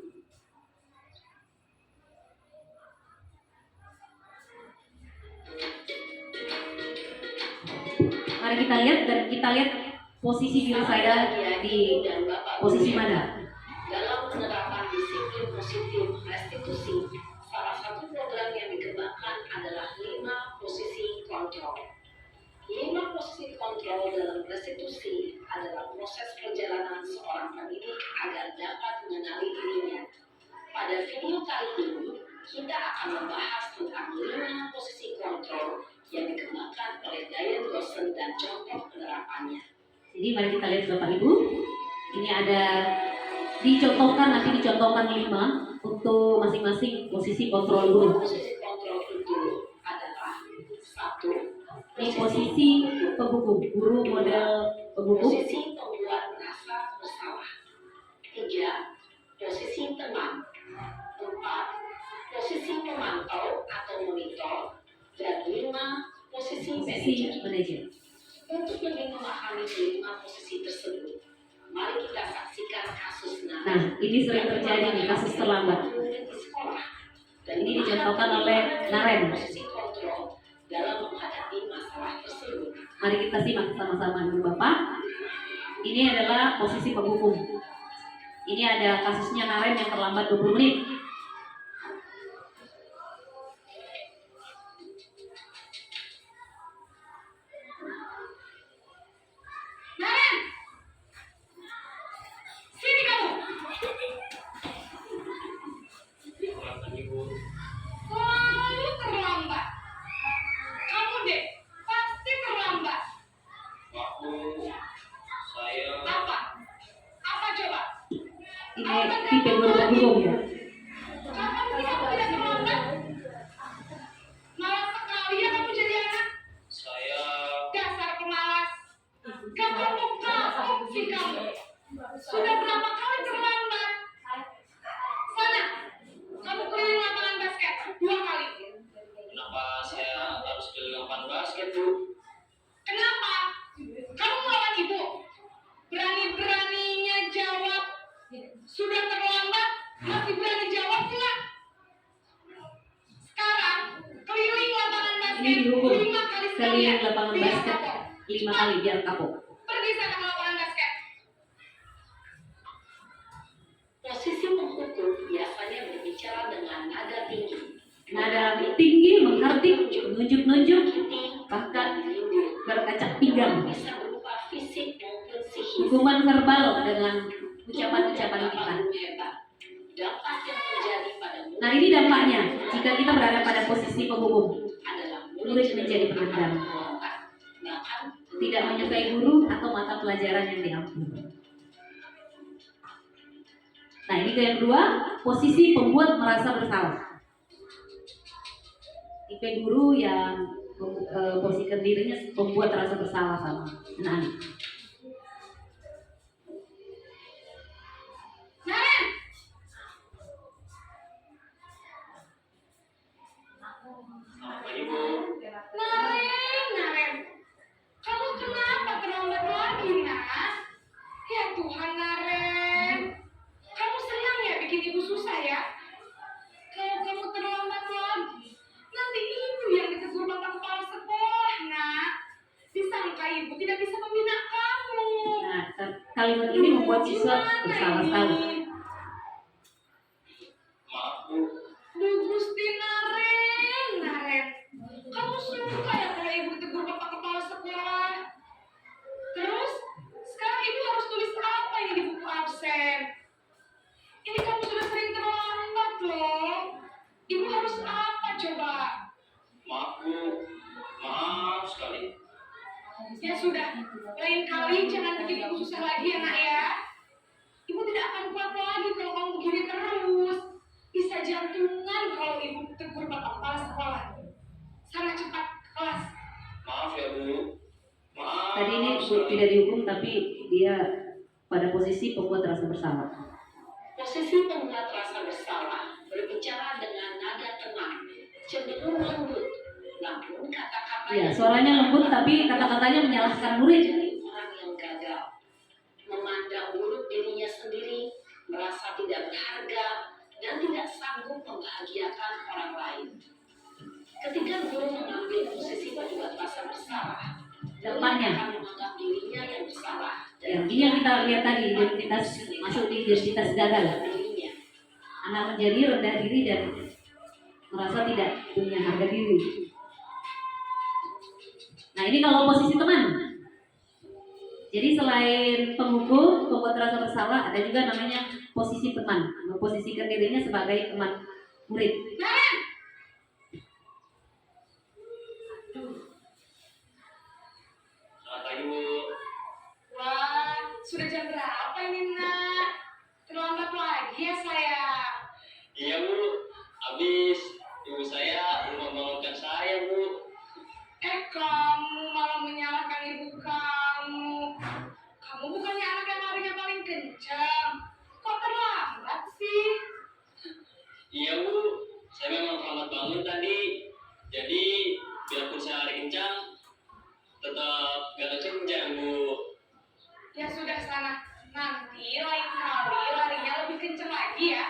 Mari kita lihat dan kita lihat posisi diri saya di posisi mana. Dalam penerapan disiplin positif restitusi, salah satu program yang dikembangkan adalah 5 posisi kontrol. 5 posisi kontrol dalam restitusi adalah proses perjalanan seorang pendidik agar dapat mengenali dirinya. Pada video kali ini, kita akan membahas tentang 5 posisi kontrol yang dikembangkan oleh Diane Gosson dan contoh penerapannya. Jadi mari kita lihat Bapak Ibu, ini ada nanti dicontohkan 5 untuk masing-masing posisi kontrol guru. Posisi kontrol itu adalah 1. Ini posisi pembuku, guru model pembuku. Posisi pembuat rasa bersalah. 3. Posisi teman. 4. Posisi pemantau atau monitor. Dan 5. Posisi manajer. Untuk lebih memahami 5 posisi tersebut, mari kita saksikan kasus Naren. Nah, ini sering terjadi nih, kasus terlambat. Di sekolah. Dan ini dicontohkan oleh Naren. Posisi kontrol dalam menghadapi masalah tersebut. Mari kita simak sama-sama dulu Bapak. Ini adalah posisi penghukum. Ini ada kasusnya Naren yang terlambat 20 menit. Naren! Sini kamu! Selalu terlambat. Kamu deh, pasti terlambat. Saya Apa? Apa coba? Ini tipe guru penghukum ya. Kapan sih kamu tidak terlambat? Malas sekali ya kamu jadi anak. saya Dasar pemalas. Kamu kapok sih kamu. Sudah berapa kali terlambat? Sana, kamu keliling lapangan basket 2 kali. kenapa saya harus keliling lapangan basket, Bu? Kenapa? Kamu melawan ibu. Berani-beraninya jawab. Sudah terlambat, masih berani jawab pula. Sekarang, keliling lapangan basket Ini dihukum 5 kali sekalian. keliling lapangan Biar basket kapok. 5 kali biar kapok. Pergi sana ke lapangan basket. Posisi penghukum biasanya berbicara dengan nada tinggi. Nada tinggi, menghardik, menunjuk-nunjuk, bahkan berkacak pinggang. Bisa berupa fisik maupun psikis. Hukuman verbal dengan ucapan-ucapan kita. Hebat. Dampak yang terjadi pada Nah, ini dampaknya jika kita berada pada posisi penghukum. adalah Murid menjadi pendendam, bahkan tidak menyukai guru atau mata pelajaran yang diampuni. Nah, ini yang kedua, posisi pembuat merasa bersalah. Tipe guru yang posisikan dirinya membuat rasa bersalah sama anak-anak. Naren! Apa Ibu? Naren! Kamu kenapa terlambat lagi, Nak? Ya Tuhan, Naren. Kamu senang ya bikin ibu susah ya? Kalau kamu terlambat lagi, nanti ibu yang ditegur bapak kepala sekolah, Nak. Disangka ibu tidak bisa membina kamu. Nah, kalimat ini membuat siswa bersalah sekali. Maaf, Bu. Bu Gusti Naren, kamu suka sekali. Ya sudah, lain kali jangan bikin ibu susah lagi ya nak ya. Ibu tidak akan kuat lagi kalau kamu begini terus. Bisa jantungan kalau ibu tegur bapak kepala sekolah. Sana cepat ke kelas. Maaf ya Bu. Maaf. Tadi ini tidak dihukum tapi dia pada posisi pembuat rasa bersalah. Posisi pembuat rasa bersalah berbicara dengan nada tenang, cenderung lembut, namun kata-katanya Ya, suaranya lembut tapi kata-katanya menyalahkan murid. jadi orang yang gagal, memandang buruk dirinya sendiri, merasa tidak berharga, dan tidak sanggup membahagiakan orang lain. Ketika guru mengambil posisi pembuat rasa bersalah, Dampaknya. dia akan menganggap dirinya yang bersalah. Ya, ini yang kita lihat tadi, identitas masuk di identitas gagal. Dirinya. Anak menjadi rendah diri dan merasa tidak punya harga diri. Nah, ini kalau posisi teman. Jadi selain penghukum, pembuat rasa bersalah, ada juga namanya posisi teman, memposisikan dirinya sebagai teman murid. Selamat pagi Bu. Wah, sudah jam berapa ini nak? Terlambat lagi ya sayang. Iya Bu. Habis ibu saya belum membangunkan saya Bu. Kamu malah menyalahkan ibu kamu. Kamu bukannya anak yang larinya paling kencang. Kok terlambat sih? Iya Bu. Saya memang terlambat bangun tadi. Jadi biarpun saya lari kencang, tetap gak kencang Bu. Ya sudah sana. Nanti lain kali larinya lebih kencang lagi ya.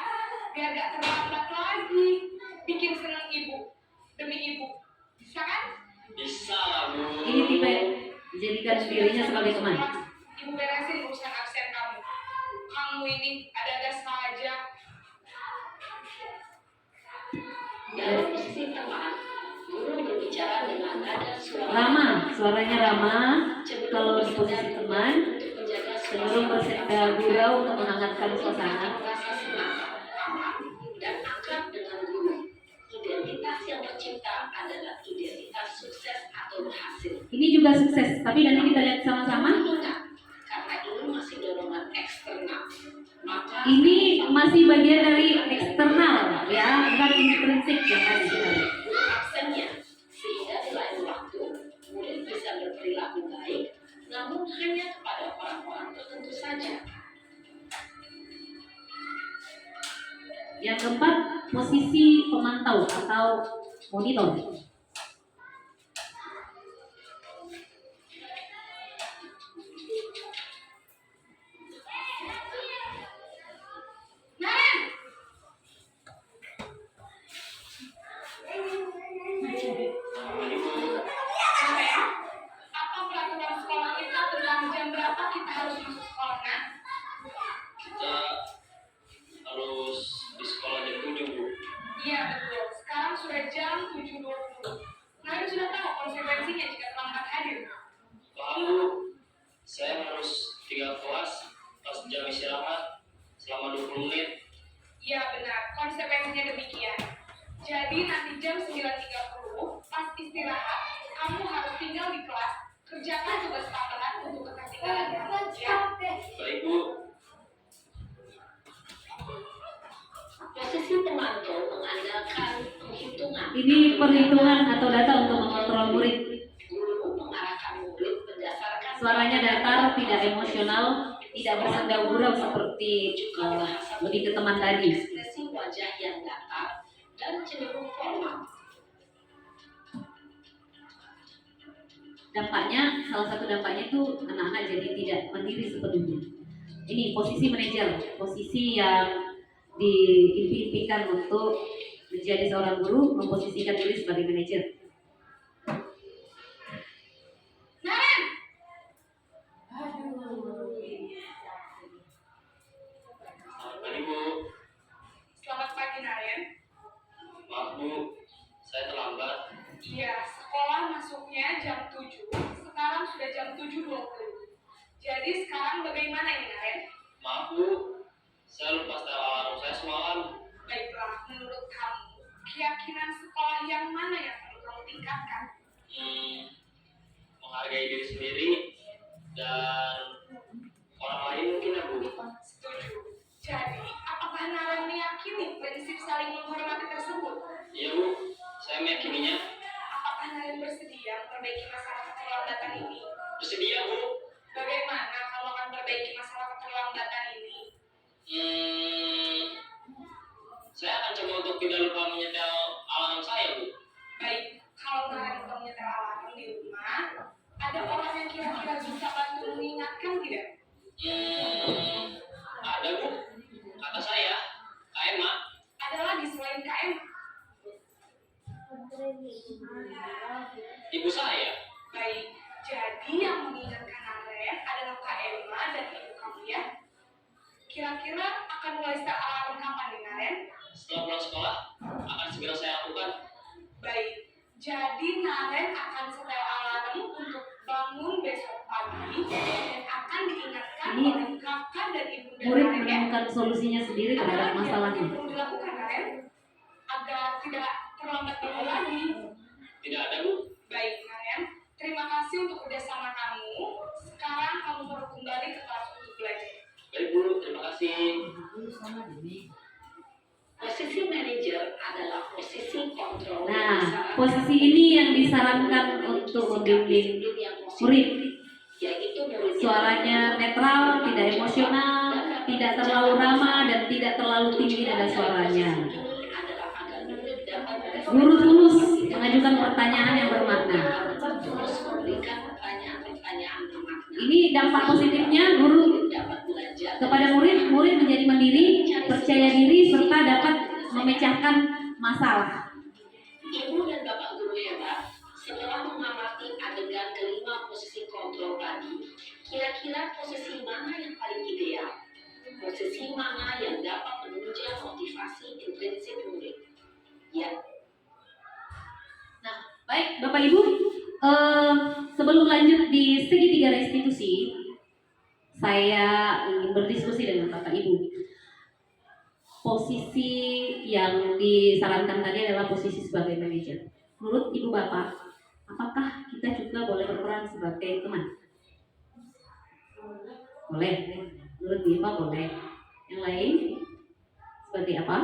Biar gak terlambat lagi. Bikin senang ibu. Demi ibu. Bisa kan? Bisa lah Bu. Ini tipe dijadikan dirinya sebagai teman. Ibu beresin urusan absen kamu. Kamu ini ada-ada saja. Dalam posisi teman, guru berbicara dengan nada suara Ramah, suaranya ramah. cenderung Kalau di posisi bersedang teman, untuk menjaga cenderung gurau untuk menghangatkan suasana. Rasa senang, aman, dan akrab dengan guru. Identitas yang tercipta adalah identitas sukses atau berhasil. Ini juga sukses, tapi nanti kita lihat sama-sama. Ingat, karena ini masih dorongan eksternal, maka Ini masih bagian dari eksternal, ya, bukan intrinsik ya tadi. absennya, sehingga di lain waktu murid bisa berperilaku baik, namun hanya kepada orang-orang tertentu saja. Yang keempat, posisi pemantau atau monitor. Apa peraturan sekolah kita tentang jam berapa kita harus masuk sekolah, nak? Kita harus di sekolah jam 7 Bu. Iya betul. Sekarang sudah jam 7.20. Narim sudah tahu konsekuensinya jika terlambat hadir. Paham Bu. Saya harus tinggal kelas pas jam istirahat selama 20 menit. Iya benar, konsekuensinya demikian. Jadi nanti jam 9.30 pas istirahat, kamu harus tinggal di kelas, kerjakan tugas tambahan untuk ketertinggalan kamu. Ya? Baik Bu. Posisi pemantau mengandalkan penghitungan. Ini perhitungan atau data untuk mengontrol murid. Guru mengarahkan murid berdasarkan Suaranya datar, tidak emosional, tidak bersenda gurau seperti lebih ke teman tadi. ekspresi wajah yang datar dan cenderung formal. Dampaknya, salah satu dampaknya itu anak-anak jadi tidak mandiri sepenuhnya. Ini posisi manajer, posisi yang diimpikan untuk menjadi seorang guru, memposisikan diri sebagai manajer. Naren! Selamat pagi Bu. Selamat pagi Naren. Maaf Bu, saya terlambat. Iya, sekolah masuknya jam 7, sekarang sudah jam 7.20. Jadi sekarang bagaimana ini Naren? Maaf Bu, saya lupa setel alarm saya semalam. Baiklah, menurut kamu, keyakinan sekolah yang mana yang perlu kamu tingkatkan? menghargai diri sendiri dan orang lain mungkin ya Bu. Setuju. Jadi, apakah Naren meyakini prinsip saling menghormati tersebut? Iya Bu, saya meyakininya. Apakah Naren bersedia memperbaiki masalah keterlambatan ini? Bersedia Bu. Bagaimana kamu akan memperbaiki masalah keterlambatan ini? Saya akan coba untuk tidak lupa menyetel alarm saya Bu. Baik, kalau Naren lupa menyetel alarm di rumah, ada orang yang kira-kira bisa bantu mengingatkan tidak? Ada Bu, kata saya, Kak Emma. Ada lagi selain KM? Ibu saya. Baik, jadi yang mengingatkan Naren adalah Kak Emma dan ibu kamu ya. Kira-kira akan mulai start alarm kapan nih Naren? Setelah pulang sekolah, akan segera saya lakukan. Baik, jadi Naren akan setel alarm untuk bangun besok pagi dan akan diingatkan Ini oleh kakak dan ibu dan Murid Naren ya. menemukan solusinya sendiri Ada terhadap lagi yang masalahnya. perlu dilakukan Naren agar tidak terlambat dulu lagi. Tidak ada Bu. Baik Naren, terima kasih untuk kerjasama kamu. Sekarang kamu baru kembali ke kelas untuk belajar. Baik Bu, terima kasih. Posisi manajer adalah posisi kontrol. Nah, posisi ini yang disarankan untuk membimbing murid. Yaitu murid Suaranya netral, tidak emosional, tidak terlalu ramah, dan tidak terlalu tinggi nada suaranya. ini adalah agar murid dapat Guru tulus mengajukan pertanyaan yang bermakna. terus memberikan pertanyaan-pertanyaan bermakna. Ini dampak positifnya guru Dapat belajar kepada murid, murid menjadi mandiri, percaya diri, serta dapat memecahkan masalah. Ibu dan Bapak guru hebat, setelah mengamati adegan kelima posisi kontrol tadi, kira-kira posisi mana yang paling ideal? Posisi mana yang dapat menunjang motivasi intrinsik murid? Ya, Baik, Bapak Ibu, sebelum lanjut di segitiga restitusi, saya ingin berdiskusi dengan Bapak Ibu. Posisi yang disarankan tadi adalah posisi sebagai manajer. Menurut Ibu Bapak, apakah kita juga boleh berperan sebagai teman? Boleh. Menurut Ibu boleh. Yang lain sebagai apa?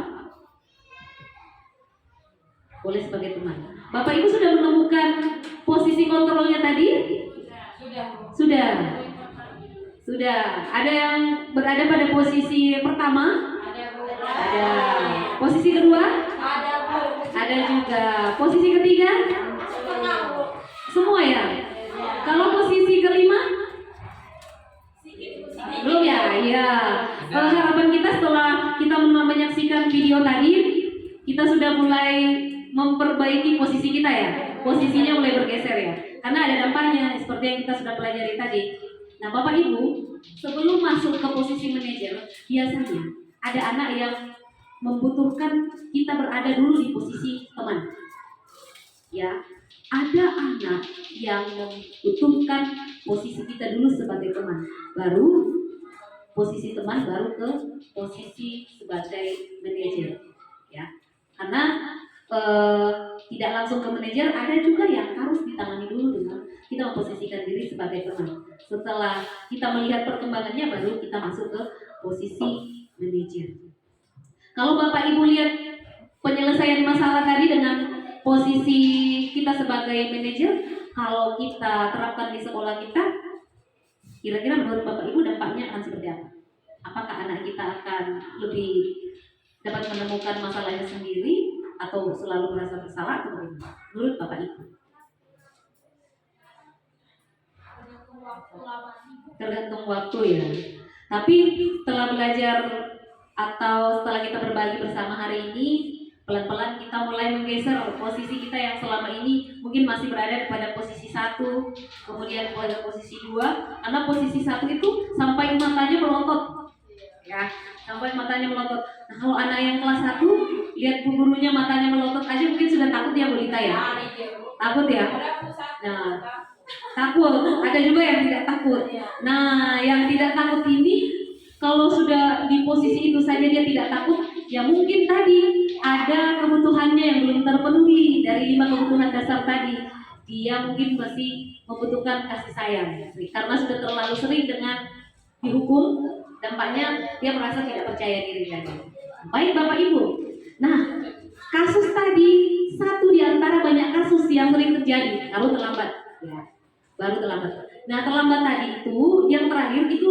Boleh sebagai teman. Bapak Ibu sudah menemukan posisi kontrolnya tadi? Sudah. Sudah. Ada yang berada pada posisi pertama? Ada. Posisi kedua? Ada juga. Posisi ketiga? Semua ya? Kalau posisi kelima? Belum ya? Iya. Harapan kita setelah kita menyaksikan video tadi, kita sudah mulai memperbaiki posisi kita ya. Posisinya mulai bergeser ya. Karena ada dampaknya seperti yang kita sudah pelajari tadi. Nah, Bapak Ibu, sebelum masuk ke posisi manajer, biasanya ada anak yang membutuhkan kita berada dulu di posisi teman. Ya, ada anak yang membutuhkan posisi kita dulu sebagai teman. Baru posisi teman, baru ke posisi sebagai manajer. Ya, karena tidak langsung ke manajer, ada juga yang harus ditangani dulu dengan kita memposisikan diri sebagai teman. Setelah kita melihat perkembangannya, baru kita masuk ke posisi manajer. Kalau Bapak Ibu lihat penyelesaian masalah tadi dengan posisi kita sebagai manajer, kalau kita terapkan di sekolah kita, kira-kira menurut Bapak Ibu dampaknya akan seperti apa? Apakah anak kita akan lebih dapat menemukan masalahnya sendiri atau selalu merasa bersalah atau bagaimana? Menurut Bapak Ibu? Tergantung waktu ya. Tapi setelah belajar atau setelah kita berbagi bersama hari ini, pelan-pelan kita mulai menggeser posisi kita yang selama ini mungkin masih berada pada posisi 1, kemudian pada posisi 2, karena posisi 1 itu sampai matanya melotot. Ya, sampai matanya melotot. Nah, kalau anak yang kelas 1 lihat bu gurunya matanya melotot aja mungkin sudah takut ya Bu Lita ya? Takut ya? Nah, takut. Ada juga yang tidak takut. Nah, yang tidak takut ini kalau sudah di posisi itu saja dia tidak takut, ya mungkin tadi ada kebutuhannya yang belum terpenuhi dari 5 kebutuhan dasar tadi. dia mungkin masih membutuhkan kasih sayang karena sudah terlalu sering dengan dihukum, dampaknya dia merasa tidak percaya diri lagi. Baik Bapak Ibu, nah kasus tadi satu di antara banyak kasus yang sering terjadi, baru terlambat ya, baru terlambat. Nah terlambat tadi itu yang terakhir itu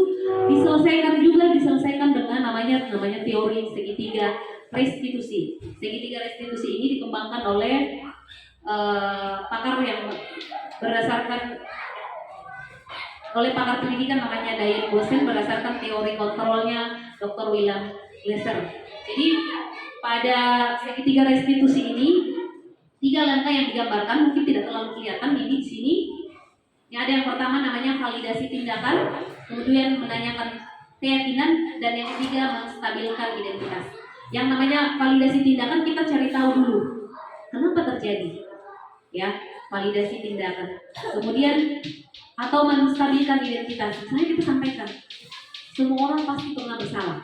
diselesaikan dengan namanya teori segitiga restitusi. Segitiga restitusi ini dikembangkan oleh pakar yang berdasarkan oleh pakar pendidikan namanya Diane Boston berdasarkan teori kontrolnya Dr. William Glasser. Jadi pada segitiga restitusi ini 3 langkah yang digambarkan, mungkin tidak terlalu kelihatan ini di sini. Yang ada yang pertama namanya validasi tindakan, kemudian menanyakan keyakinan, dan yang ketiga menstabilkan identitas. Yang namanya validasi tindakan kita cari tahu dulu kenapa terjadi, ya validasi tindakan. Kemudian atau menstabilkan identitas. Misalnya kita sampaikan semua orang pasti pernah bersalah,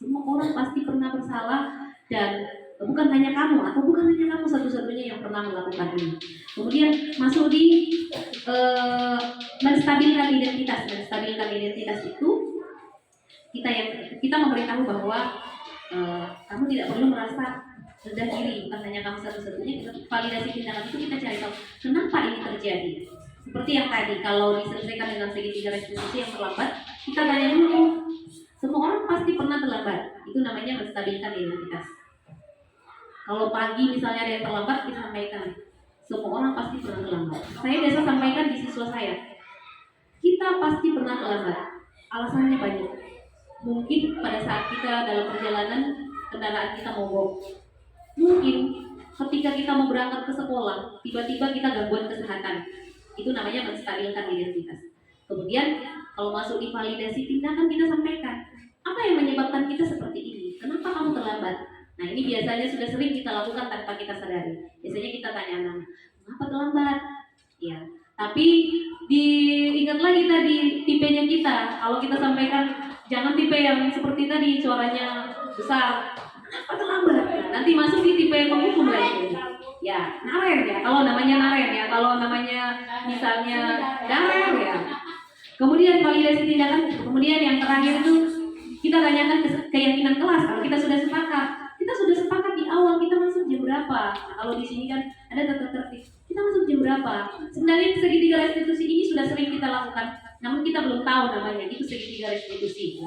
semua orang pasti pernah bersalah, dan bukan hanya kamu atau bukan hanya kamu satu-satunya yang pernah melakukan ini. Kemudian masuk di menstabilkan identitas. Menstabilkan identitas itu kita memberitahu bahwa kamu tidak perlu merasa rendah diri, bukan hanya kamu satu-satunya. Validasi tindakan itu kita cari tahu kenapa ini terjadi. Seperti yang tadi, kalau diselesaikan dengan segitiga restitusi yang terlambat, kita tanya dulu, semua orang pasti pernah terlambat. Itu namanya menstabilkan identitas. Kalau pagi misalnya ada yang terlambat, kita sampaikan semua orang pasti pernah terlambat. Saya biasa sampaikan di siswa saya, kita pasti pernah terlambat. Alasannya banyak. Mungkin pada saat kita dalam perjalanan kendaraan kita mogok. Mungkin ketika kita mau berangkat ke sekolah, tiba-tiba kita gangguan kesehatan. Itu namanya menstabilkan identitas. Kemudian kalau masuk di validasi tindakan, kita sampaikan apa yang menyebabkan kita seperti ini. Kenapa kamu terlambat? Nah ini biasanya sudah sering kita lakukan tanpa kita sadari. Biasanya kita tanya anak, kenapa terlambat? Ya, tapi diingat lagi tadi tipenya kita. Kalau kita sampaikan jangan tipe yang seperti tadi suaranya besar, kenapa terlambat? Nah, nanti masuk di tipe yang menghukum lagi. Ya, naren ya. Kalau namanya naren ya. Kalau namanya misalnya darer ya. Kemudian validasi tindakan. Kemudian yang terakhir itu kita tanyakan keyakinan kelas. Kalau kita sudah sepakat di awal kita masuk jam berapa. Nah, kalau di sini kan ada tata tertib. Kita masuk jam berapa? Sebenarnya segitiga restitusi ini sudah sering kita lakukan, namun kita belum tahu namanya. Itu segitiga restitusi.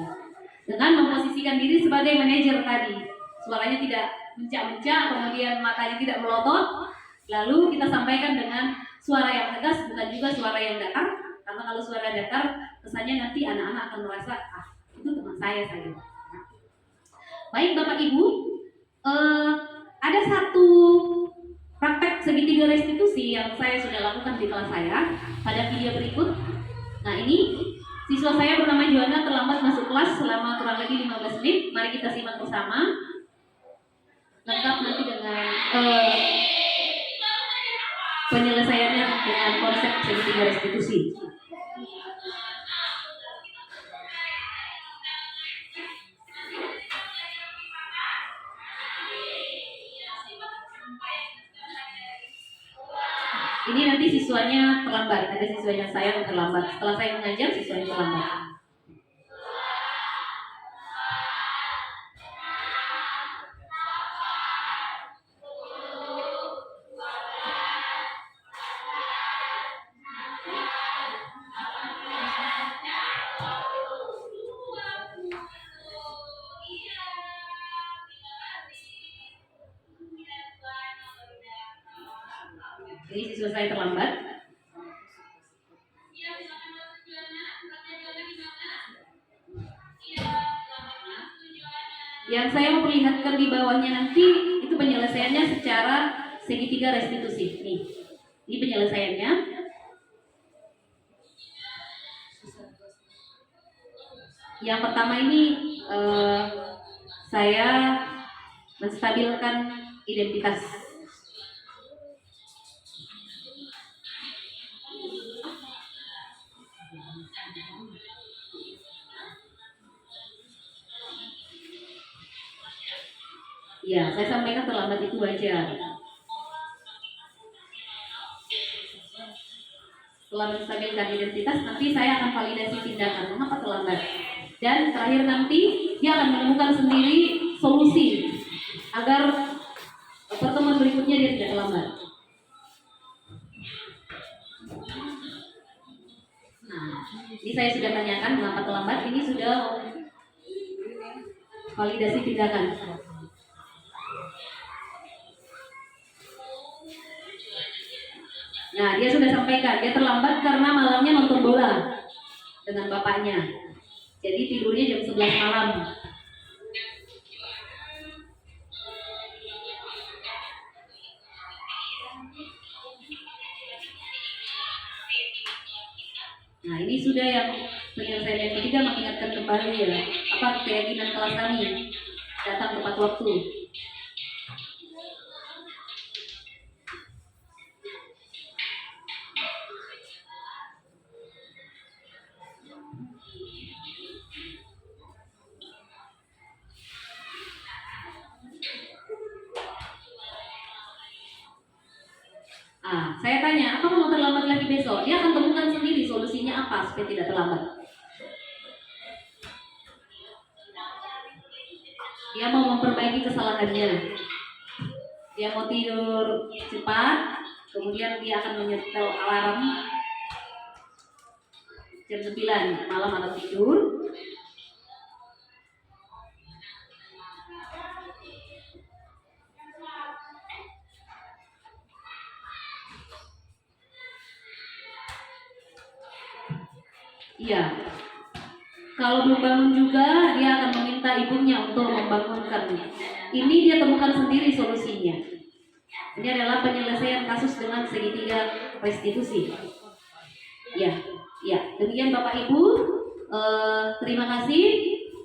Dengan memposisikan diri sebagai manajer tadi. Suaranya tidak mencak-mencak, kemudian matanya tidak melotot. Lalu kita sampaikan dengan suara yang tegas, bukan juga suara yang datar. Karena kalau suara datar, kesannya nanti anak-anak akan merasa, itu teman saya. Baik Bapak Ibu, ada satu praktek segitiga restitusi yang saya sudah lakukan di kelas saya pada video berikut. Nah ini siswa saya bernama Joanna terlambat masuk kelas selama kurang lebih 15 menit. Mari kita simak bersama. Lengkap nanti dengan penyelesaiannya dengan konsep segitiga restitusi. Ini nanti siswanya terlambat, ada siswanya saya yang terlambat. Setelah saya mengajar, siswanya terlambat. Ini siswa saya terlambat. Yang saya mau perlihatkan di bawahnya nanti itu penyelesaiannya secara segitiga restitusi. Nih, ini penyelesaiannya. Yang pertama ini saya menstabilkan identitas. Ya, saya sampaikan terlambat itu wajar. setelah menstabilkan identitas, nanti saya akan validasi tindakan mengapa terlambat. Dan terakhir nanti dia akan menemukan sendiri solusi agar pertemuan berikutnya dia tidak terlambat. Nah, ini saya sudah tanyakan mengapa terlambat. Ini sudah validasi tindakan. Nah, dia sudah sampaikan, dia terlambat karena malamnya nonton bola dengan bapaknya. Jadi tidurnya jam 11 malam. Nah, ini sudah yang penyelesaian yang ketiga, mengingatkan kembali ya, apa keyakinan kelas kami datang tepat waktu. Saya tanya, apa mau terlambat lagi besok? Dia akan temukan sendiri solusinya apa supaya tidak terlambat. Dia mau memperbaiki kesalahannya. Dia mau tidur cepat, kemudian dia akan menyetel alarm jam 9 malam atau tidur. Iya. Kalau belum bangun juga, dia akan meminta ibunya untuk membangunkan. Ini dia temukan sendiri solusinya. Ini adalah penyelesaian kasus dengan segitiga restitusi. Ya, ya. Demikian Bapak Ibu. Terima kasih.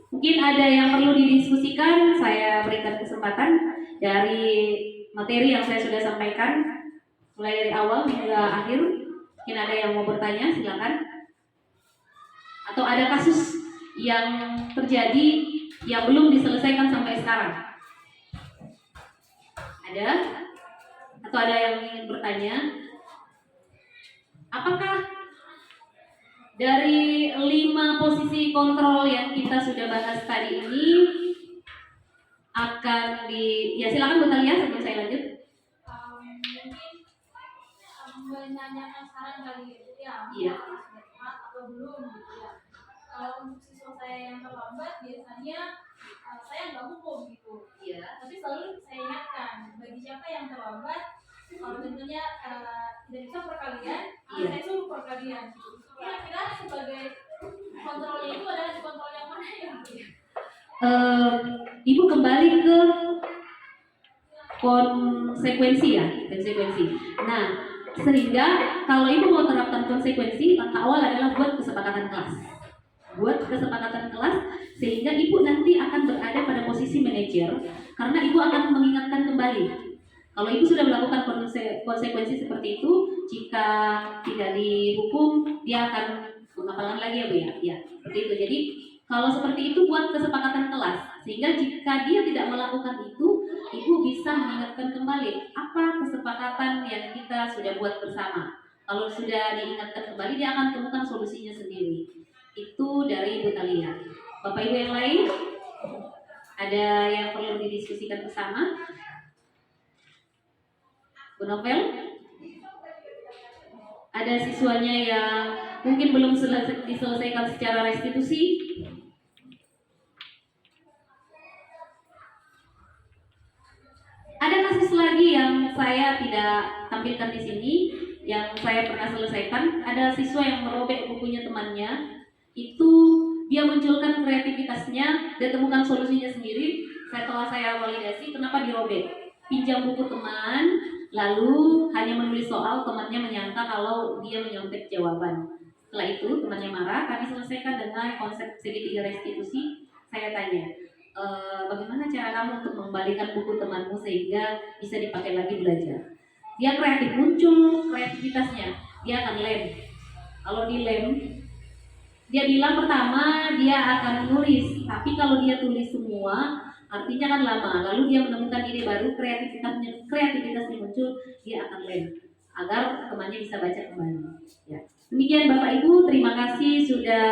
Mungkin ada yang perlu didiskusikan. Saya berikan kesempatan dari materi yang saya sudah sampaikan, mulai dari awal hingga akhir. Mungkin ada yang mau bertanya, silakan. Atau ada kasus yang terjadi yang belum diselesaikan sampai sekarang? Ada? Atau ada yang ingin bertanya? Apakah dari 5 posisi kontrol yang kita sudah bahas tadi ini akan ya silakan Bu Talia sebelum saya lanjut. Mungkin menanyakan saran kali ya, Iya. atau belum gitu ya. Kalau untuk siswa saya yang terlambat, biasanya saya nggak hukum gitu. Iya. Tapi selalu saya ingatkan, bagi siapa yang terlambat, kalau tentunya tidak bisa perkalian, Iya. saya suruh perkalian. Kira-kira sebagai kontrolnya itu adalah di kontrol yang mana ya? Ibu kembali ke konsekuensi ya, konsekuensi. Nah, sehingga kalau ibu mau terapkan konsekuensi, langkah awal adalah buat kesepakatan kelas. Buat kesepakatan kelas sehingga ibu nanti akan berada pada posisi manajer karena ibu akan mengingatkan kembali. Kalau ibu sudah melakukan konsekuensi seperti itu, jika tidak dihukum, dia akan mengapakan lagi ya Bu ya? Ya, seperti itu. Jadi kalau seperti itu buat kesepakatan kelas, sehingga jika dia tidak melakukan itu, ibu bisa mengingatkan kembali apa kesepakatan yang kita sudah buat bersama. Kalau sudah diingatkan kembali, dia akan temukan solusinya sendiri. Itu dari Ibu Talia. Bapak Ibu yang lain, ada yang perlu didiskusikan bersama? Bu Novel? Ada siswanya yang mungkin belum diselesaikan secara restitusi? Ada kasus lagi yang saya tidak tampilkan di sini, yang saya pernah selesaikan. Ada siswa yang merobek bukunya temannya, itu dia munculkan kreativitasnya dan temukan solusinya sendiri. Setelah saya validasi, kenapa dirobek? Pinjam buku teman, lalu hanya menulis soal, temannya menyangka kalau dia menyontek jawaban. Setelah itu temannya marah, kami selesaikan dengan konsep segitiga restitusi. Saya tanya, bagaimana cara kamu untuk mengembalikan buku temanmu sehingga bisa dipakai lagi belajar? Dia kreatif, muncul kreativitasnya, dia akan lem. Kalau di lem, dia bilang pertama dia akan nulis, tapi kalau dia tulis semua artinya kan lama. Lalu dia menemukan ide baru, kreativitasnya muncul, dia akan lem agar temannya bisa baca kembali. Ya. Demikian Bapak Ibu, terima kasih sudah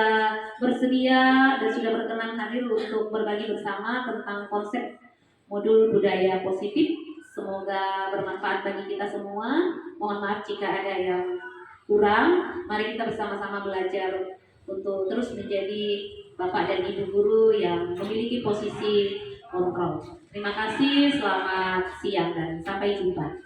bersedia dan sudah berkenan hadir untuk berbagi bersama tentang konsep modul budaya positif. Semoga bermanfaat bagi kita semua. Mohon maaf jika ada yang kurang. Mari kita bersama-sama belajar untuk terus menjadi Bapak dan Ibu guru yang memiliki posisi kontrol. Terima kasih, selamat siang dan sampai jumpa.